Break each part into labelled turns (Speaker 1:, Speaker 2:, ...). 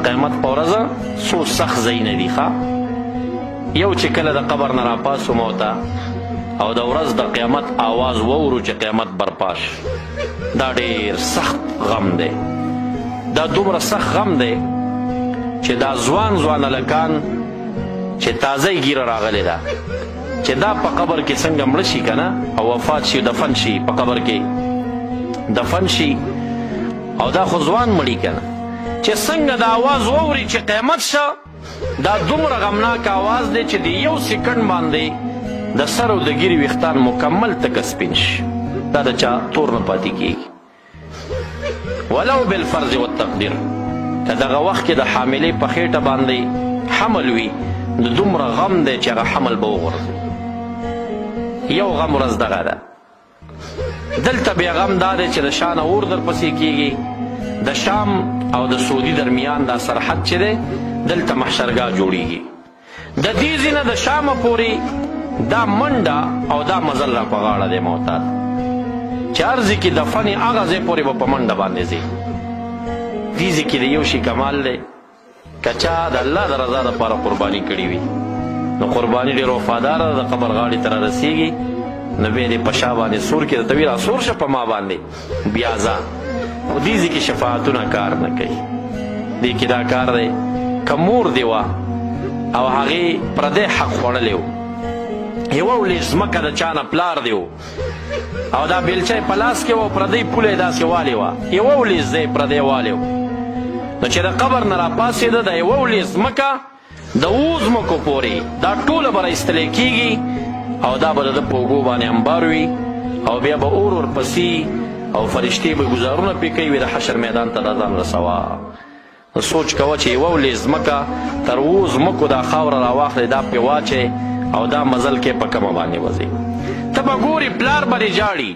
Speaker 1: قیامت په ورځ څو سخت ځایونه دي ښه یو چې کله د قبر نه راپاسو موته او د ورځ د قیامت آواز وورو چې قیامت برپا شي دا ډېر سخت غم دی دا دومره سخت غم دی چې دا ځوان هلکان چې تازه یې ږیره راغلې ده چې دا په قبر کې څنګه مړه شي که نه او وفات شي دفن شي په قبر کې دفن شي او دا خو ځوان مړي که نه چې څنګه د آواز واوري چې قیامت شه دا دومره غمناک آواز دی چې د یو سیکنډ باندې د سر او د ګیرې ویښتان مکمل تکه سپین شي دا د چا تور نه پاتې کېږي ولو بالفرض والتقدیر که دغه وخت کې د حاملې په خېټه باندې حمل وي د دومره غم دی چې هغه حمل به وغورځي یو غم ورځ دغه ده دلته بیا غم دا دی چې د شا نه اور درپسې کېږي د شام او د سعودي درمیان دا سرحد چې دی دلته محشرګاه جوړیږي د دې ځینه د شامه پورې دا منډه او دا مزل را په غاړه دی معتاد چې هر ځای کې دفن یې هغه ځای پورې به په منډه باندې ځي دې ځای کې د یو شي کمال دی که چا د الله د رضا دپاره قرباني کړې وي نو قرباني ډېر وفاداره ده د قبر غاړې ته رارسېږي نو بیا دې په شا باندې سور کې درته وي راسور شه په ما باندې بیا ځه او دې ځای کې شفاعتونه کار نه کوي دې کې دا کار دی که مور دې وه او هغې پردی حق خوړلی و یوه ولې ځمکه د چا نه پلار دی و او دا بیلچه په لاس کې و پردی پوله یې داسې والې وه یوه ولې ځای پردی والې و نو چې د قبر نه راپاسېده د یوه ولې ځمکه د اوو ځمکو پورې دا ټوله به راایستلی کېږي او دا به د ده په اوږو باندې انبار وي او بیا به اور ورپسې او فرشتې به ګزارونه پرې کوي د حشر میدان ته دا ځان رسوه نو سوچ کوه چې یوه ولې ځمکه تر اوو ځمکو دا خاوره راواخلې دا پرې واچې او دا مزل کې په کمه باندې وځي ته به ګورې پلار به دې جاړي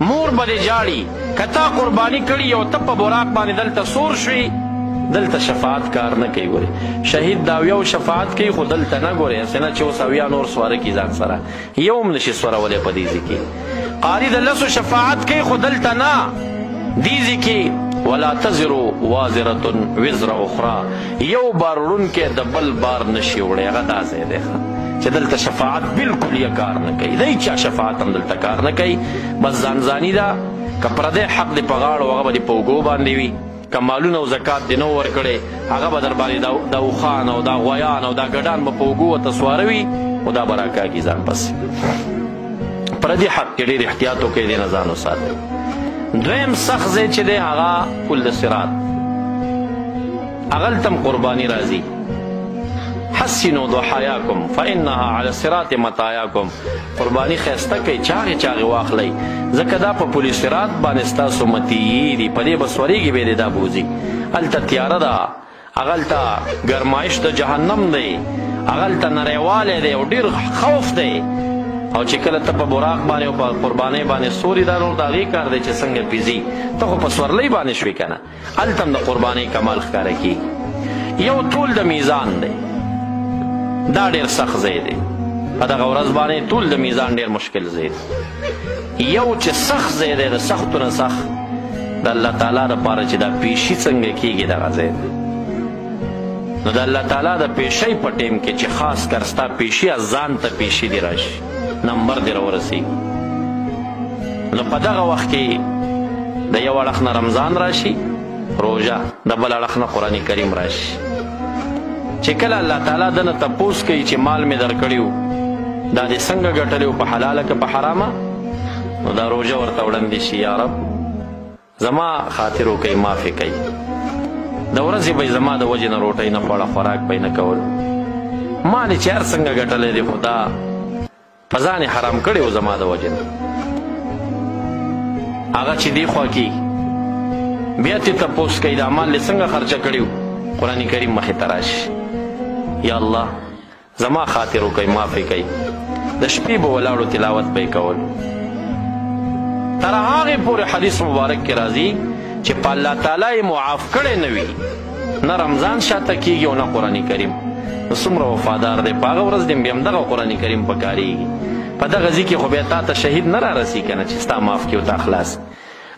Speaker 1: مور به دې جاړي که تا قرباني کړي او ته په براق باندې دلته سور شوي دلته شفاعت کار نه کوي ګورې شهید دا یو شفاعت کوي خو دلته نه ګورې هسې نه چې اوس اویا نور سواره کي ځان سره یو هم نشي سورولی په دې ځای کې قاري د لسو شفاعت کوي خو دلته نه دې ځای کې ولا تزر وازرة وزر اخرى یو بار وړونکی د بل بار نشي وړی هغه دا ځای دی چې دلته شفاعت بالکل یې کار نه کوي دی چا شفاعت هم دلته کار نه کوي بس ځانځاني ده که پردی حق دې په غاړو هغه به دې په اوږو باندې وي که مالونه او زکات دې نه ورکړی هغه به در باندې دا اوښان او دا غویان او دا ګډان به په اوږو ورته سواروي خو دا به راکاږي ځان پسې پردي حق کې ډېر احتیاط وکړئ دې نه ځان وساتئ دویم سخت ځای چې دی هغه پل د صراط هغلته هم قرباني راځي حسنوا ضحایاکم فانها علی الصراط مطایاکم قرباني ښایسته کوئ چاغې چاغې واخلئ ځکه دا په پل صراط باندې ستاسو مطیې دي په دې به سورېږي بیا دې دا بوځي هلته تیاره ده هغلته ګرمایش د جهنم دی هغلته نریوالی دی او ډېر خوف دی او چې کله ته په براق باندې او په قربانۍ باندې سوري دا نور د هغې کار دی چې څنګه پیځي ته خو په سورلۍ باندې شوې که نه هلته هم د قربانۍ کمال ښکاره کېږي یو طول د میزان دی دا ډېر سخت ځای دی په دغه ورځ باندې طول د میزان ډېر مشکل ځای دی یو چې سخت ځای دی د سختو نه سخت د الله تعالی دپاره چې دا پیشي څنګه کېږي دغه ځای دی نو د الله تعالی د پیشۍ په ټیم کې چې خاص کر ستا پیشي ځان ته پیشي دې راشي نمبر دې راورسېږي نو په دغه وخت کې د یو اړخ نه رمضان راشي روژه د بل اړخ نه قرآن کریم راشي چې کله الله تعالی دنه تپوس کوي چې مال مې درکړی و دا دې څنګه ګټلی و په حلاله که په حرامه نو دا روژه ورته وړاندې شي یا رب زما خاطر وکوئ معافې کوي د ورځې به زما د وجې نه روټۍ نه خوړه خوراک به نه کول ما دې چې هر څنګه ګټلی دی خو دا په ځان یې حرام کړی و زما د وجې نه هغه چې دې خوا کېږي بیا ترې تپوس کوي دا مال دې څنګه خرچه کړي و قرآن کریم مخې ته راشي یا الله زما خاطر وکوئ معافې کوي د شپې به ولاړو تلاوت به یې کول تر هغې پورې حدیث مبارک کې راځي چې په الله تعالی یې معاف کړی نه وي نه رمضان شاته کېږي او نه قرآن کریم نو څومره وفادار دی په هغه ورځ دې بیا همدغه قرآن کریم پکارېږي په دغه ځای کې خو بیا تا ته شهید نه رارسي که نه چې ستا معاف کړي او تا خلاص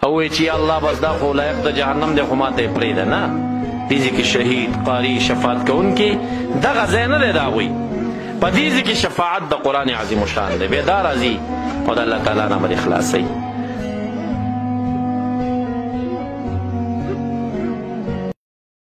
Speaker 1: او وایي چې یا الله بس دا خو لایق د جهنم دی خو ماته یې پرېږده. نه، دې ځای کې شهید، قاري، شفاعت کوونکي دغه ځای نه دی د هغوی. په دې ځای کې شفاعت د قرآن عظیم الشان دی. بیا دا راځي او د الله تعالی نه به دې خلاصوي.